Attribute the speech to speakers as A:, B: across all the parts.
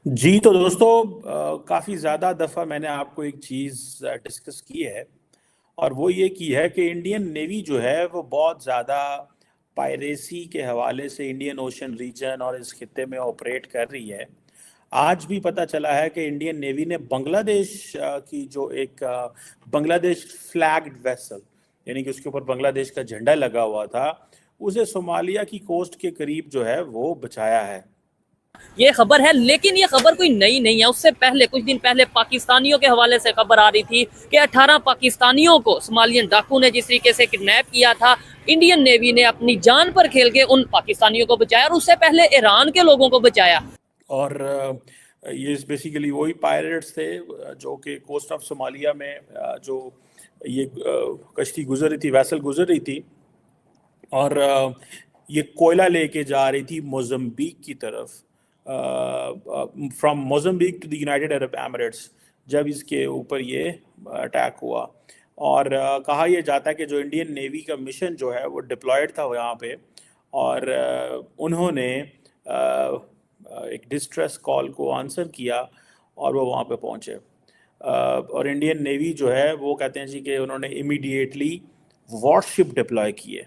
A: जी तो दोस्तों, काफ़ी ज़्यादा दफ़ा मैंने आपको एक चीज़ डिस्कस की है। और वो ये की है कि इंडियन नेवी जो है वो बहुत ज़्यादा पायरेसी के हवाले से इंडियन ओशन रीजन और इस खित्ते में ऑपरेट कर रही है। आज भी पता चला है कि इंडियन नेवी ने बांग्लादेश की जो एक बांग्लादेश फ्लैग्ड वेसल, यानी कि उसके ऊपर बांग्लादेश का झंडा लगा हुआ था, उसे सोमालिया की कोस्ट के करीब जो है वो बचाया है।
B: ये खबर है, लेकिन ये खबर कोई नई नहीं है। उससे पहले कुछ दिन पहले पाकिस्तानियों के हवाले से खबर आ रही थी कि 18 पाकिस्तानियों को सोमालियन डाकू ने जिस तरीके से किडनैप किया था, इंडियन नेवी ने अपनी जान पर खेल के उन पाकिस्तानियों को बचाया और उससे पहले ईरान के लोगों को बचाया।
A: और ये बेसिकली वही पायरेट्स थे जो कि कोस्ट ऑफ सोमालिया में जो ये कश्ती गुजर रही थी, वैसल गुजर रही थी। और ये कोयला लेके जा रही थी मोज़म्बिक की तरफ, from Mozambique to the United Arab Emirates, जब इसके ऊपर ये अटैक हुआ। और कहा यह जाता है कि जो इंडियन नेवी का मिशन जो है वो डिप्लॉयड था यहाँ पे। और उन्होंने एक डिस्ट्रेस कॉल को आंसर किया और वो वहाँ पे पहुँचे। और इंडियन नेवी जो है वो कहते हैं जी कि उन्होंने इमीडिएटली वॉरशिप डिप्लॉय किए।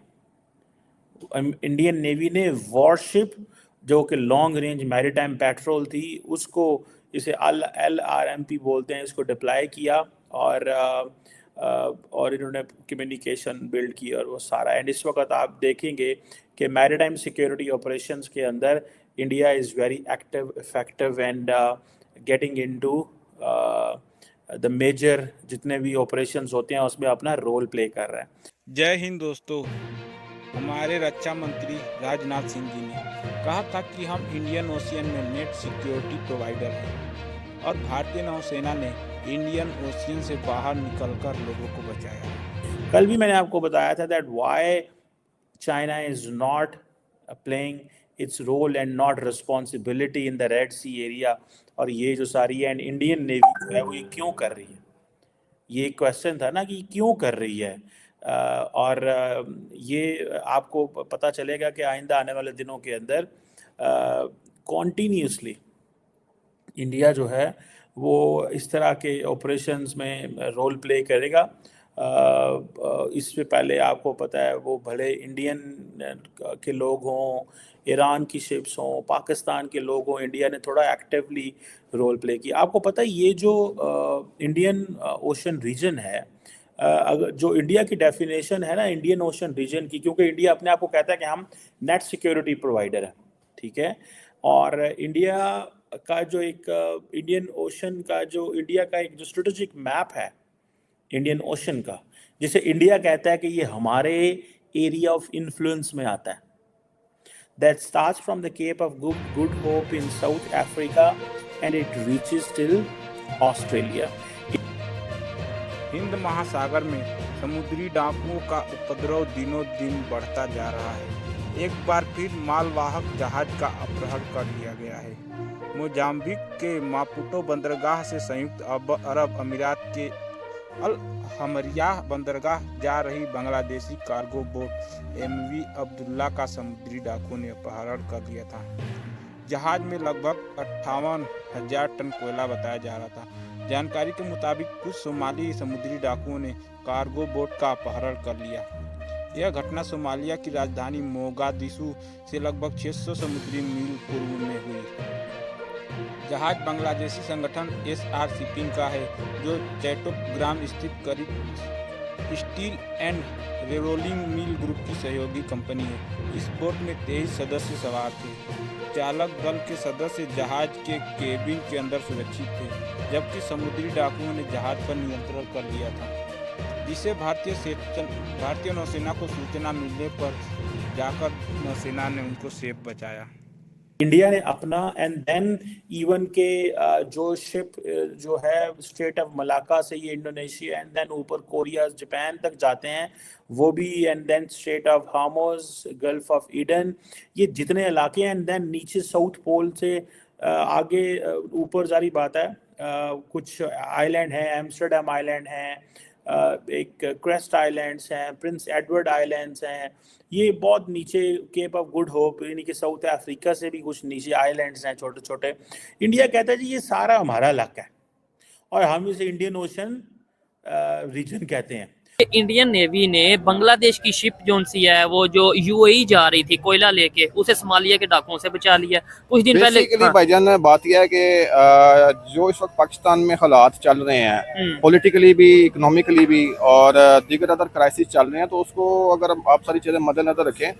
A: इंडियन नेवी ने वॉरशिप जो कि लॉन्ग रेंज मैरीटाइम पेट्रोल थी उसको, इसे LRMP बोलते हैं, इसको डिप्लॉय किया। और और इन्होंने कम्युनिकेशन बिल्ड की और वो सारा। एंड इस वक्त आप देखेंगे कि मैरीटाइम सिक्योरिटी ऑपरेशंस के अंदर India is very active, effective and getting into the major जितने भी ऑपरेशंस होते हैं उसमें अपना रोल प्ले कर रहा है।
C: जय हिंद दोस्तों। हमारे रक्षा मंत्री राजनाथ सिंह जी ने कहा था कि हम इंडियन ओशियन में नेट सिक्योरिटी प्रोवाइडर हैं और भारतीय नौसेना ने इंडियन ओशियन से बाहर निकलकर लोगों को बचाया।
A: कल भी मैंने आपको बताया था that why China is not playing its role and not responsibility in the Red Sea area. और ये जो सारी है, एंड इंडियन नेवी जो है वो ये क्यों कर रही है, ये क्वेश्चन था ना कि क्यों कर रही है। और ये आपको पता चलेगा कि आइंदा आने वाले दिनों के अंदर कॉन्टीन्यूसली इंडिया जो है वो इस तरह के ऑपरेशंस में रोल प्ले करेगा। इससे पहले आपको पता है वो भले इंडियन के लोग हों, ईरान की शिप्स हों, पाकिस्तान के लोग हों, इंडिया ने थोड़ा एक्टिवली रोल प्ले किया। आपको पता है ये जो इंडियन ओशन रीजन है, अगर जो इंडिया की डेफिनेशन है ना इंडियन ओशन रीजन की, क्योंकि इंडिया अपने आप को कहता है कि हम नेट सिक्योरिटी प्रोवाइडर है, ठीक है। और इंडिया का जो एक इंडियन ओशन का जो इंडिया का एक जो स्ट्रेटेजिक मैप है इंडियन ओशन का, जिसे इंडिया कहता है कि ये हमारे एरिया ऑफ इन्फ्लुएंस में आता है, that starts from the Cape of Good Hope in South Africa and it reaches till Australia.
C: Hind महासागर में समुद्री डाकुओं का उपद्रव दिनों दिन बढ़ता जा रहा है। एक बार फिर मालवाहक जहाज का अपहरण कर लिया गया है। मोजाम्बिक के मापुटो बंदरगाह से संयुक्त अरब अमीरात के अल हमरिया बंदरगाह जा रही Bangladeshi cargo boat MV Abdullah का समुद्री डाकुओं ने अपहरण कर लिया था। जहाज में लगभग 58,000 टन कोयला बताया जा रहा था। जानकारी के मुताबिक कुछ सोमाली समुद्री डाकुओं ने कार्गो बोट का अपहरण कर लिया। यह घटना सोमालिया की राजधानी मोगादिशु से लगभग 600 समुद्री मील पूर्व में हुई। जहाज बांग्लादेशी संगठन SR शिपिंग का है, जो चट्टग्राम स्थित करीब steel and rolling mill group की सहयोगी कंपनी है। इस बोट में 23 सदस्य सवार थे। चालक दल के सदस्य जहाज के केबिन के अंदर सुरक्षित थे, जबकि समुद्री डाकुओं ने जहाज पर नियंत्रण कर लिया था, जिसे भारतीय नौसेना को सूचना मिलने पर जाकर नौसेना ने उनको सेफ बचाया।
A: इंडिया ने अपना एंड देन इवन के जो शिप जो है स्ट्रेट ऑफ मलाका से ये इंडोनेशिया एंड देन ऊपर कोरिया जापान तक जाते हैं, वो भी। And then Strait of Hormuz, Gulf of Aden, ये जितने इलाके हैं। एंड देन नीचे साउथ पोल से आगे ऊपर जारी बात है, कुछ आइलैंड है, एम्स्टर्डम आइलैंड है, एक क्रेस्ट आइलैंड्स हैं, प्रिंस एडवर्ड आइलैंड्स हैं, ये बहुत नीचे, केप ऑफ गुड होप यानी कि साउथ अफ्रीका से भी कुछ नीचे आइलैंड्स हैं छोटे छोटे। इंडिया कहता है जी ये सारा हमारा इलाका है और हम इसे इंडियन ओशन रीजन कहते हैं।
B: इंडियन नेवी ने बांग्लादेश की शिप जो सी है वो जो यूएई जा रही थी कोयला लेके, उसे सोमालिया के डाकुओं से बचा लिया कुछ दिन पहले।
D: हाँ। भाईजान बात यह है कि जो इस वक्त पाकिस्तान में हालात चल रहे हैं, पॉलिटिकली भी, इकोनॉमिकली भी और दीगर अदर क्राइसिस चल रहे हैं, तो उसको अगर आप सारी चीज़ें मद्देनजर रखें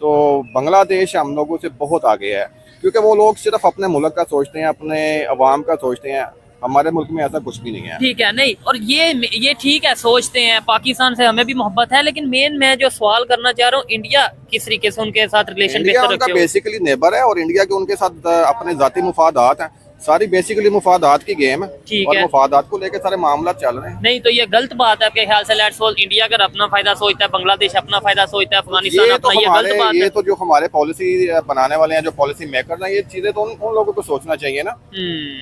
D: तो बांग्लादेश हम लोगों से बहुत आगे है, क्योंकि वो लोग सिर्फ अपने मुल्क का सोचते हैं, अपने अवाम का सोचते हैं। हमारे मुल्क में ऐसा कुछ भी नहीं है।
B: ठीक है, नहीं, और ये ठीक है, सोचते हैं, पाकिस्तान से हमें भी मोहब्बत है, लेकिन मेन मैं जो सवाल करना चाह रहा हूँ, इंडिया किस तरीके से उनके साथ रिलेशन बेहतर रखे?
D: बेसिकली नेबर है और इंडिया के उनके साथ अपने जाती मुफादात हैं, सारी बेसिकली मुफादात की गेम है और मुफादात को लेकर सारे मामला चल रहे हैं।
B: नहीं तो ये गलत बात है आपके ख्याल से? लेट्स सपोज इंडिया अगर अपना फायदा सोचता है, बांग्लादेश अपना फायदा सोचता है, अफगानिस्तान अपना, ये गलत बात है।
D: ये तो जो हमारे पॉलिसी बनाने वाले हैं, जो पॉलिसी मेकर हैं, ये चीजें तो उन लोगों को सोचना चाहिए ना,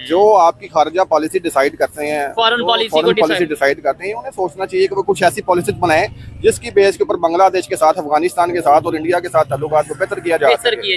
D: जो आपकी खारजा पॉलिसी डिसाइड करते हैं,
B: फॉरेन पॉलिसी
D: डिसाइड करते हैं, उन्हें सोचना चाहिए कि वो कुछ ऐसी पॉलिसी बनाए जिसकी बेस के ऊपर बांग्लादेश के साथ, अफगानिस्तान के साथ और इंडिया के साथ ताल्लुकात को बेहतर किया जा सके।